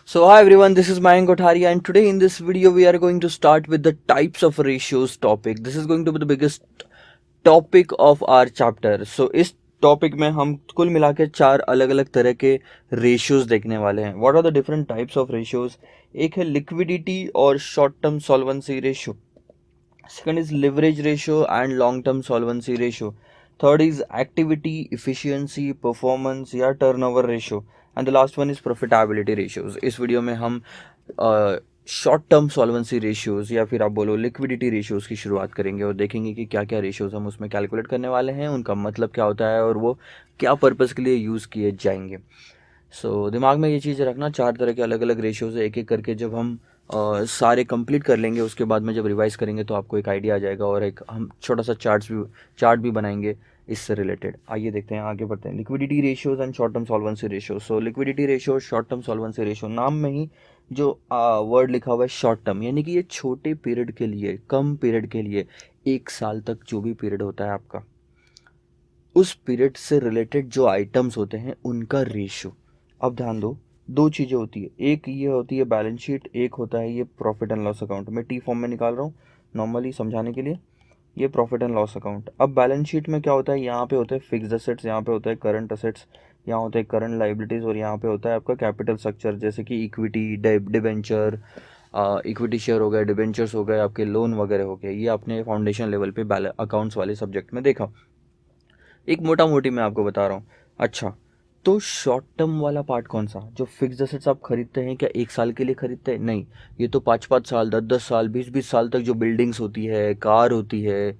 So hi everyone, this is Mayank Kothari and today in this video we are going to start with the types of ratios topic. This is going to be the biggest topic of our chapter. So इस topic में हम कुल मिला के चार अलग अलग तरह के रेशियोज देखने वाले हैं. What are the different types of ratios? एक है लिक्विडिटी और short term solvency ratio. Second is leverage ratio and long term solvency ratio. Third is activity, efficiency, performance या turnover ratio. And the last one is profitability ratios. इस video में हम short term solvency ratios या फिर आप बोलो liquidity ratios की शुरुआत करेंगे और देखेंगे कि क्या क्या रेशियोज हम उसमें कैलकुलेट करने वाले हैं, उनका मतलब क्या होता है और वो क्या पर्पज़ के लिए यूज़ किए जाएंगे. दिमाग में ये चीज़ रखना, चार तरह के अलग अलग रेशियोज है. एक एक करके जब हम सारे कंप्लीट कर लेंगे उसके बाद में जब रिवाइज करेंगे तो आपको एक आइडिया आ जाएगा और एक हम छोटा सा चार्ट भी बनाएंगे इससे रिलेटेड. आइए देखते हैं, आगे बढ़ते हैं. Liquidity ratios and short term solvency ratio. So liquidity ratio, short term solvency ratio, नाम में ही जो वर्ड लिखा हुआ है शॉर्ट टर्म, यानी कि ये छोटे पीरियड के लिए, कम पीरियड के लिए, एक साल तक जो भी पीरियड होता है आपका, उस पीरियड से रिलेटेड जो आइटम्स होते हैं उनका रेशियो. अब ध्यान दो, दो चीज़ें होती है. एक ये होती है बैलेंस शीट, एक होता है ये प्रॉफिट एंड लॉस अकाउंट. मैं टी फॉर्म में निकाल रहा हूँ नॉर्मली समझाने के लिए. ये प्रॉफिट एंड लॉस अकाउंट. अब बैलेंस शीट में क्या होता है, यहाँ पे होता है फिक्स्ड असेट्स, यहाँ पे होता है करंट असेट्स, यहाँ होता है करंट लाइबिलिटीज़ और यहाँ पे होता है आपका कैपिटल स्ट्रक्चर, जैसे कि इक्विटी, डिबेंचर, इक्विटी शेयर हो गए, डिबेंचर्स हो गए, आपके लोन वगैरह हो गए. ये आपने फाउंडेशन लेवल पे अकाउंट्स वाले सब्जेक्ट में देखा. एक मोटा मोटी मैं आपको बता रहा हूँ. अच्छा, तो शॉर्ट टर्म वाला पार्ट कौन सा? जो फिक्स्ड असेट्स आप खरीदते हैं, क्या एक साल के लिए खरीदते हैं? नहीं, ये तो 5-5 साल, 10-10 साल, 20-20 साल तक जो बिल्डिंग्स होती है, कार होती है,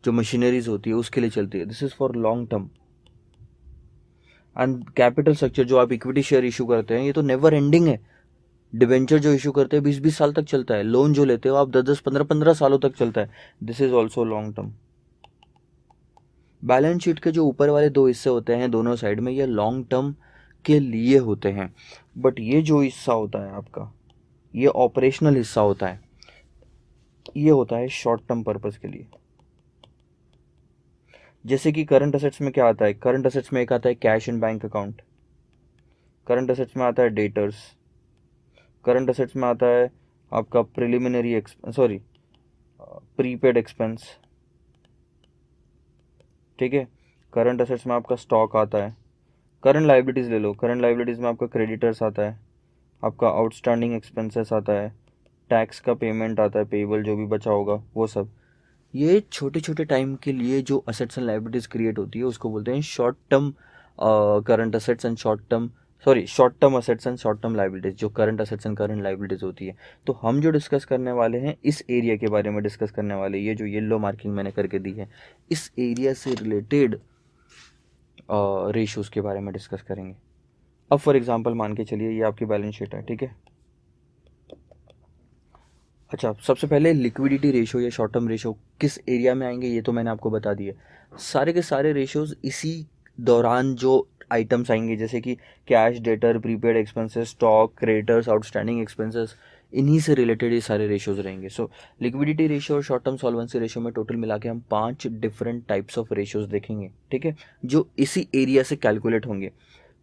जो मशीनरीज होती है, उसके लिए चलती है. This is for long term. And capital structure, जो आप इक्विटी शेयर इशू करते हैं, ये तो नेवर एंडिंग है. डिबेंचर जो इशू करते हैं 20-20 साल तक चलता है. लोन जो लेते हो आप 10-10, 15-15 सालों तक चलता है. This is also long term. Balance sheet के जो ऊपर वाले दो हिस्से होते हैं दोनों साइड में, ये लॉन्ग टर्म के लिए होते हैं. बट ये जो हिस्सा होता है आपका, ये ऑपरेशनल हिस्सा होता है, ये होता है शॉर्ट टर्म पर्पस के लिए. जैसे कि करंट असेट्स में क्या आता है? करंट असेट्स में एक आता है cash in bank account. Current assets में आता है डेटर्स. करंट असेट्स में आता है आपका प्रिलिमिनरी प्रीपेड एक्सपेंस. ठीक है. करंट असेट्स में आपका स्टॉक आता है. करंट लाइबिलिटीज़ ले लो. करंट लाइबिलिटीज़ में आपका क्रेडिटर्स आता है, आपका आउटस्टैंडिंग एक्सपेंसेस आता है, टैक्स का पेमेंट आता है, पेबल जो भी बचा होगा वो सब. ये छोटे छोटे टाइम के लिए जो असेट्स एंड लाइबिलिटीज़ क्रिएट होती है उसको बोलते हैं short term current assets and short term assets and short term liabilities. जो current assets and current liabilities होती है, तो हम जो डिस्कस करने वाले हैं इस एरिया के बारे में डिस्कस करने वाले. ये जो येलो मार्किंग मैंने करके दी है, इस एरिया से रिलेटेड रेशियोज़ के बारे में डिस्कस करेंगे. अब फॉर एग्जांपल मान के चलिए ये आपकी बैलेंस शीट है. ठीक है. अच्छा, सबसे पहले लिक्विडिटी रेशियो या शॉर्ट टर्म रेशियो किस एरिया में आएंगे ये तो मैंने आपको बता दिया. सारे के सारे रेशियोज इसी दौरान जो आइटम्स आएंगे, जैसे कि cash, debtor, prepaid expenses, stock, creditors, outstanding expenses, इन्हीं से रिलेटेड ये सारे रेशियोज रहेंगे. सो लिक्विडिटी रेशियो और शॉर्ट टर्म सॉल्वेंसी रेशियो में टोटल मिला के हम 5 डिफरेंट टाइप्स ऑफ रेशियोज देखेंगे. ठीक है, जो इसी एरिया से कैलकुलेट होंगे.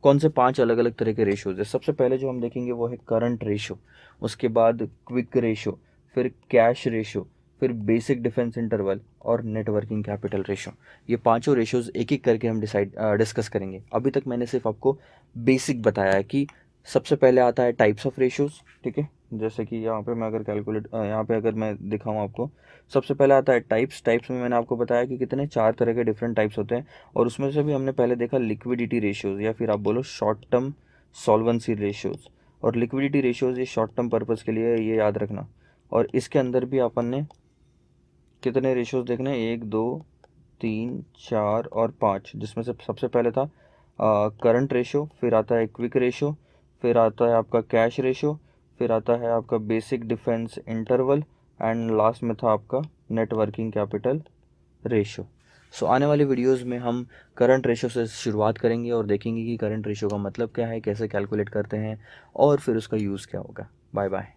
कौन से 5 अलग अलग तरह के रेशियोज है? सबसे पहले जो हम देखेंगे वो है करंट रेशियो, उसके बाद क्विक रेशियो, फिर कैश रेशियो, फिर बेसिक डिफेंस इंटरवल और नेटवर्किंग कैपिटल रेशियो. ये पांचों रेशियोज एक एक करके हम डिस्कस करेंगे. अभी तक मैंने सिर्फ आपको बेसिक बताया है कि सबसे पहले आता है टाइप्स ऑफ रेशियोज. ठीक है, जैसे कि यहाँ पे मैं अगर मैं दिखाऊँ आपको, सबसे पहले आता है टाइप्स में मैंने आपको बताया कि कितने 4 तरह के डिफरेंट टाइप्स होते हैं. और उसमें से भी हमने पहले देखा लिक्विडिटी रेशियोज या फिर आप बोलो शॉर्ट टर्म सॉल्वेंसी रेशियोज. और लिक्विडिटी रेशियोज ये शॉर्ट टर्म पर्पज़ के लिए है, ये याद रखना. और इसके अंदर भी अपन ने कितने रेशियोज देखने हैं? 1, 2, 3, 4 और 5, जिसमें से सबसे पहले था करंट रेशियो, फिर आता है क्विक रेशियो, फिर आता है आपका कैश रेशियो, फिर आता है आपका basic defence interval and last में था आपका नेट वर्किंग कैपिटल रेशियो. सो आने वाले वीडियोस में हम करंट रेशियो से शुरुआत करेंगे और देखेंगे कि करंट रेशियो का मतलब क्या है, कैसे कैलकुलेट करते हैं और फिर उसका यूज़ क्या होगा. Bye bye.